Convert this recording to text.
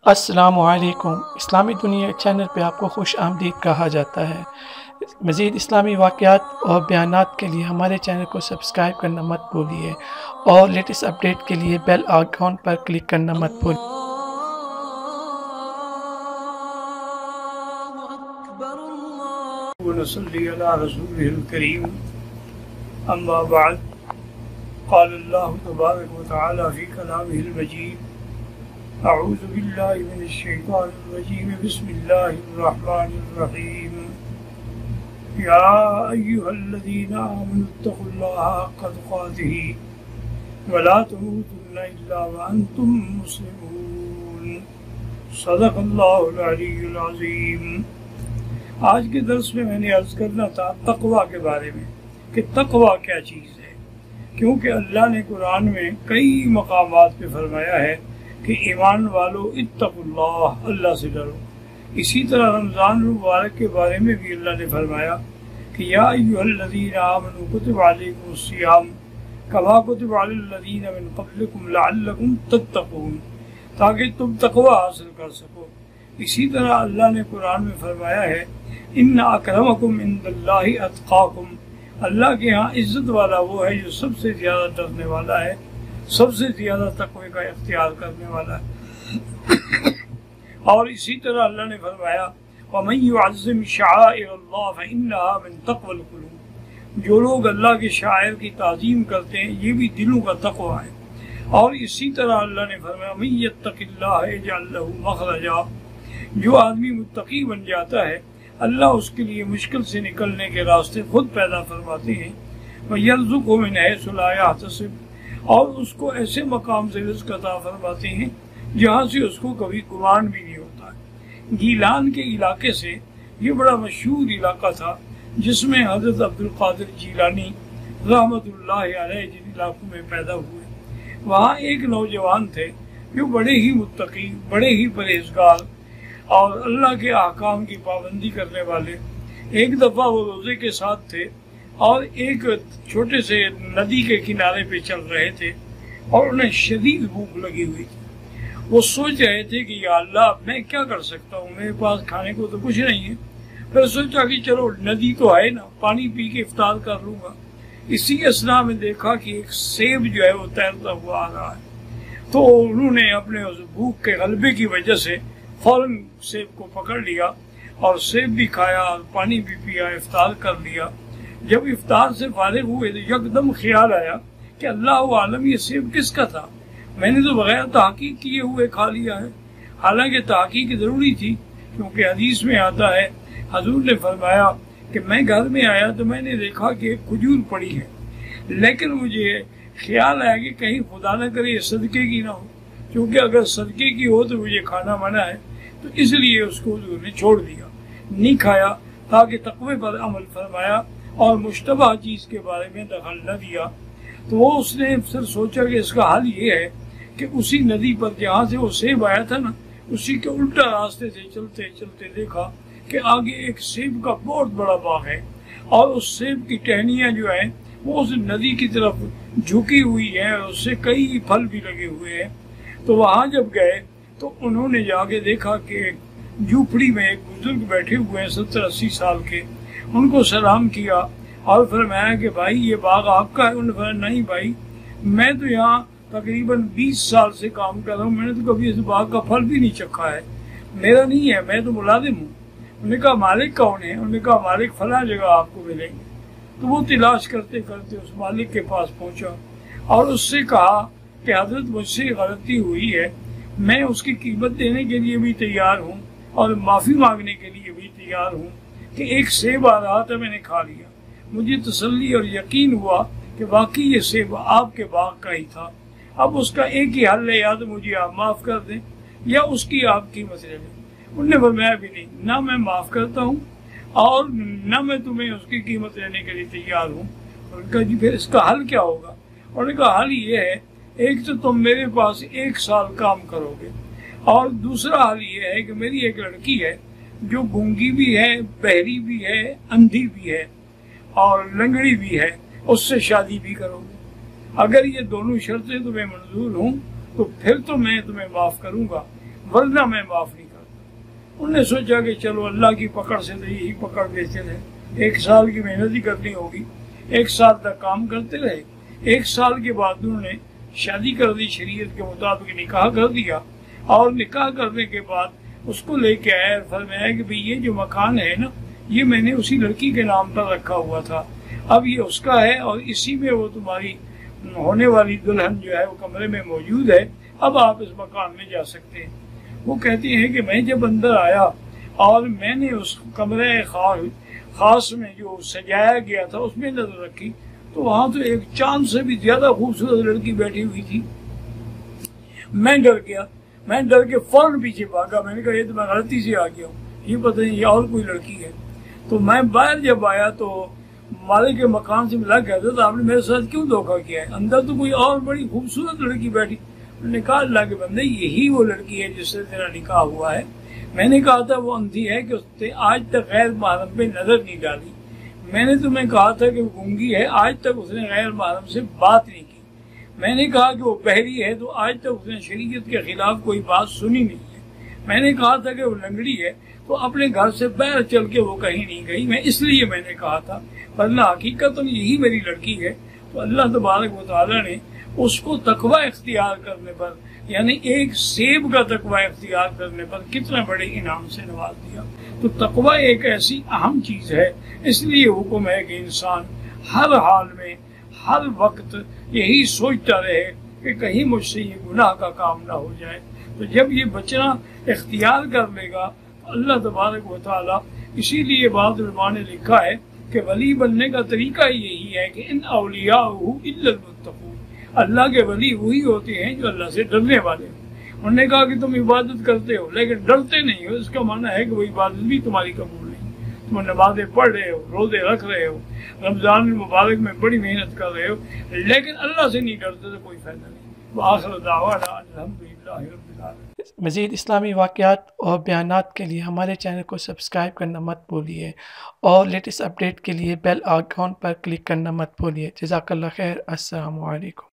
السلام علیکم۔ اسلامی دنیا چینل پہ آپ کو خوش آمدید کہا جاتا ہے۔ مزید اسلامی واقعات اور بیانات کے لیے ہمارے چینل کو سبسکرائب کرنا مت بھولیے اور لیٹسٹ اپڈیٹ کے لیے بیل آئیکن پر کلک کرنا مت بھولیے۔ ونصلي على رسوله الكريم أما بعد قال الله تبارك وتعالى في كلامه المجيد أعوذ بالله من الشيطان الرجيم بسم الله الرحمن الرحيم يا أيها الذين آمنوا اتقوا الله حق تقاته ولا تموتن إلا وأنتم مسلمون صدق الله العلي العظيم۔ آج کے درس میں نے عرض کرنا تھا تقوی کے بارے میں کہ تقوی کیا چیز ہے، کیونکہ اللہ نے قرآن میں کئی مقامات پہ فرمایا ہے کہ ایمان والو اتقوا اللہ، اللہ سے ڈرو۔ اسی طرح رمضان المبارک کے بارے میں بھی اللہ نے فرمایا کہ یا ایھا الذین آمنوا کتب علیکم الصیام کما کتب علی الذین من قبلکم لعلکم تتقون، تاکہ تم تقوی حاصل کر سکو۔ اسی طرح اللہ نے قرآن میں فرمایا ہے ان اکرمکم عند اللہ اتقاکم، اللہ کے ہاں عزت والا وہ ہے جو سب سے زیادہ ڈرنے والا ہے، سب سے زیادہ تقوی کا اختیار کرنے والا ہے۔ اور اسی طرح اللہ نے فرمایا وَمَن يُعَظِّمْ شَعَائِرَ اللَّهِ فَإِنَّهَا مِن تَقْوَى الْقُلُوبِ، جو لوگ اللہ کے شاعر کی تعظیم کرتے ہیں یہ بھی دلوں کا تقوی ہے۔ اور اسی طرح اللہ نے فرمایا مَن يَتَّقِ اللَّهَ يَجْعَل لَّهُ مَخْرَجًا، جو آدمی متقی بن جاتا ہے اللہ اس کے لیے مشکل سے نکلنے کے راستے خود پیدا فرماتے ہیں۔ وَيَرْزُقْهُ مِنْ حَيْثُ لَا يَحْتَسِبُ، اور اس کو ایسے مقام سے رزق عطا فرماتے ہیں جہاں سے اس کو کبھی گمان بھی نہیں ہوتا ہے۔ گیلان کے علاقے سے یہ بڑا مشہور علاقہ تھا جس میں حضرت عبدالقادر جیلانی رحمۃ اللہ علیہ جن علاقوں میں پیدا ہوئے، وہاں ایک نوجوان تھے جو بڑے ہی متقی، بڑے ہی پرہیزگار اور اللہ کے احکام کی پابندی کرنے والے۔ ایک دفعہ وہ روزے کے ساتھ تھے اور ایک چھوٹے سے ندی کے کنارے پہ چل رہے تھے اور انہیں شدید بھوک لگی ہوئی تھی۔ وہ سوچ رہے تھے کہ یا اللہ میں کیا کر سکتا ہوں، میرے پاس کھانے کو تو کچھ نہیں ہے۔ پھر سوچا کہ چلو ندی تو ہے نا، پانی پی کے افطار کر لوں گا۔ اسی اثنا میں دیکھا کہ ایک سیب جو ہے وہ تیرتا ہوا آ رہا ہے، تو انہوں نے اپنے اس بھوک کے غلبے کی وجہ سے فوراً سیب کو پکڑ لیا اور سیب بھی کھایا اور پانی بھی پیا، افطار کر لیا۔ جب افطار سے فارغ ہوئے تو یکدم خیال آیا کہ اللہ عالم یہ سیب کس کا تھا، میں نے تو بغیر تحقیق کیے ہوئے کھا لیا ہے۔ حالانکہ تحقیق ضروری تھی، کیونکہ حدیث میں آتا ہے حضور نے فرمایا کہ میں گھر میں آیا تو میں نے دیکھا کہ ایک کھجور پڑی ہے، لیکن مجھے خیال آیا کہ کہیں خدا نہ کرے یہ صدقے کی نہ ہو، کیونکہ اگر صدقے کی ہو تو مجھے کھانا منع ہے، تو اس لیے اس کو حضور نے چھوڑ دیا، نہیں کھایا، تاکہ تقوی پر عمل فرمایا اور مشتبہ چیز کے بارے میں دخل نہ دیا۔ تو وہ اس نے پھر سوچا کہ اس کا حل یہ ہے کہ اسی ندی پر جہاں سے وہ سیب آیا تھا نا، اسی کے الٹا راستے سے چلتے چلتے دیکھا کہ آگے ایک سیب کا بہت بڑا باغ ہے اور اس سیب کی ٹہنیاں جو ہیں وہ اس ندی کی طرف جھکی ہوئی ہیں اور اس سے کئی پھل بھی لگے ہوئے ہیں۔ تو وہاں جب گئے تو انہوں نے جا کے دیکھا کہ ایک جھوپڑی میں ایک بزرگ بیٹھے ہوئے ہیں 70-80 سال کے، ان کو سلام کیا اور فرمایا کہ بھائی یہ باغ آپ کا ہے؟ انہوں نے فرمایا نہیں بھائی، میں تو یہاں تقریباً 20 سال سے کام کر رہا ہوں، میں نے تو کبھی اس باغ کا پھل بھی نہیں چکھا ہے، میرا نہیں ہے، میں تو ملازم ہوں۔ انہوں نے کہا مالک کون ہے؟ انہوں نے کہا مالک فلاں جگہ آپ کو ملیں گے۔ تو وہ تلاش کرتے کرتے اس مالک کے پاس پہنچا اور اس سے کہا کہ حضرت مجھ سے غلطی ہوئی ہے، میں اس کی قیمت دینے کے لیے بھی تیار ہوں اور معافی مانگنے کے لیے بھی تیار ہوں کہ ایک سیب آ رہا تھا میں نے کھا لیا، مجھے تسلی اور یقین ہوا کہ واقعی یہ سیب آپ کے باغ کا ہی تھا۔ اب اس کا ایک ہی حل ہے، یا تو مجھے آپ معاف کر دیں یا اس کی آپ قیمت لے لیں۔ انہوں نے فرمایا بھی نہیں، نہ میں معاف کرتا ہوں اور نہ میں تمہیں اس کی قیمت لینے کے لیے تیار ہوں۔ انہوں نے کہا جی پھر اس کا حل کیا ہوگا؟ انہوں نے کہا حل یہ ہے ایک تو تم میرے پاس 1 سال کام کرو گے، اور دوسرا حل یہ ہے کہ میری ایک لڑکی ہے جو گونگی بھی ہے، بہری بھی ہے، اندھی بھی ہے اور لنگڑی بھی ہے، اس سے شادی بھی کرو گے۔ اگر یہ دونوں شرطیں تمہیں منظور ہوں تو پھر تو میں تمہیں معاف کروں گا، ورنہ میں معاف نہیں کرتا۔ انہوں نے سوچا کہ چلو اللہ کی پکڑ سے تو یہی پکڑ دیتے رہے، 1 سال کی محنت ہی کرنی ہوگی، 1 سال تک کام کرتے رہے۔ 1 سال کے بعد انہوں نے شادی کر دی، شریعت کے مطابق نکاح کر دیا، اور نکاح کرنے کے بعد اس کو لے کے آئے، فرمایا کہ بھئی یہ جو مکان ہے نا، یہ میں نے اسی لڑکی کے نام پر رکھا ہوا تھا، اب یہ اس کا ہے، اور اسی میں وہ تمہاری ہونے والی دلہن جو ہے وہ کمرے میں موجود ہے، اب آپ اس مکان میں جا سکتے ہیں۔ وہ کہتی ہیں کہ میں جب اندر آیا اور میں نے اس کمرے خاص میں جو سجایا گیا تھا اس میں نظر رکھی تو وہاں تو ایک چاند سے بھی زیادہ خوبصورت لڑکی بیٹھی ہوئی تھی۔ میں ڈر گیا، میں ڈر کے فوراً پیچھے بھاگا، میں نے کہا یہ تو میں غلطی سے آ گیا ہوں، یہ پتہ نہیں یہ اور کوئی لڑکی ہے۔ تو میں باہر جب آیا تو مالک کے مکان سے ملا کہتا تھا آپ نے میرے ساتھ کیوں دھوکہ کیا ہے، اندر تو کوئی اور بڑی خوبصورت لڑکی بیٹھی۔ انہوں نے کہا اللہ کے بندے یہی وہ لڑکی ہے جس سے تیرا نکاح ہوا ہے۔ میں نے کہا تھا وہ اندھی ہے کہ اس نے آج تک غیر محرم پہ نظر نہیں ڈالی، میں نے تمہیں کہا تھا کہ وہ گونگی ہے، آج تک اس نے غیر محرم سے بات نہیں کی، میں نے کہا کہ وہ بہری ہے تو آج تک اس نے شریعت کے خلاف کوئی بات سنی نہیں ہے، میں نے کہا تھا کہ وہ لنگڑی ہے تو اپنے گھر سے باہر چل کے وہ کہیں نہیں گئی، میں اس لیے میں نے کہا تھا، ورنہ حقیقت یہی میری لڑکی ہے۔ تو اللہ تبارک و تعالیٰ نے اس کو تقوی اختیار کرنے پر، یعنی ایک سیب کا تقوی اختیار کرنے پر کتنا بڑے انعام سے نواز دیا۔ تو تقوی ایک ایسی اہم چیز ہے، اس لیے حکم ہے کہ انسان ہر حال میں ہر وقت یہی سوچتا رہے کہ کہیں مجھ سے یہ گناہ کا کام نہ ہو جائے۔ تو جب یہ بچنا اختیار کر لے گا تو اللہ تبارک و تعالیٰ، اسی لیے بعض علماء نے لکھا ہے کہ ولی بننے کا طریقہ یہی ہے کہ ان اولیاء الا المتقون، اللہ کے ولی وہی ہوتے ہیں جو اللہ سے ڈرنے والے ہیں۔ انہوں نے کہا کہ تم عبادت کرتے ہو لیکن ڈرتے نہیں ہو، اس کا معنی ہے کہ وہ عبادت بھی تمہاری قبول نہیں، تم نمازیں پڑھ رہے ہو، روزے رکھ رہے ہو، رمضان المبارک میں بڑی محنت کر رہے ہو لیکن اللہ سے نہیں ڈرتے تو کوئی فائدہ نہیں۔ وآخر دعوانا الحمدللہ رب العالمین۔ مزید اسلامی واقعات اور بیانات کے لیے ہمارے چینل کو سبسکرائب کرنا مت بھولیے اور لیٹسٹ اپڈیٹ کے لیے بیل آئیکن پر کلک کرنا مت بھولیے۔ جزاک اللہ خیر، السلام علیکم۔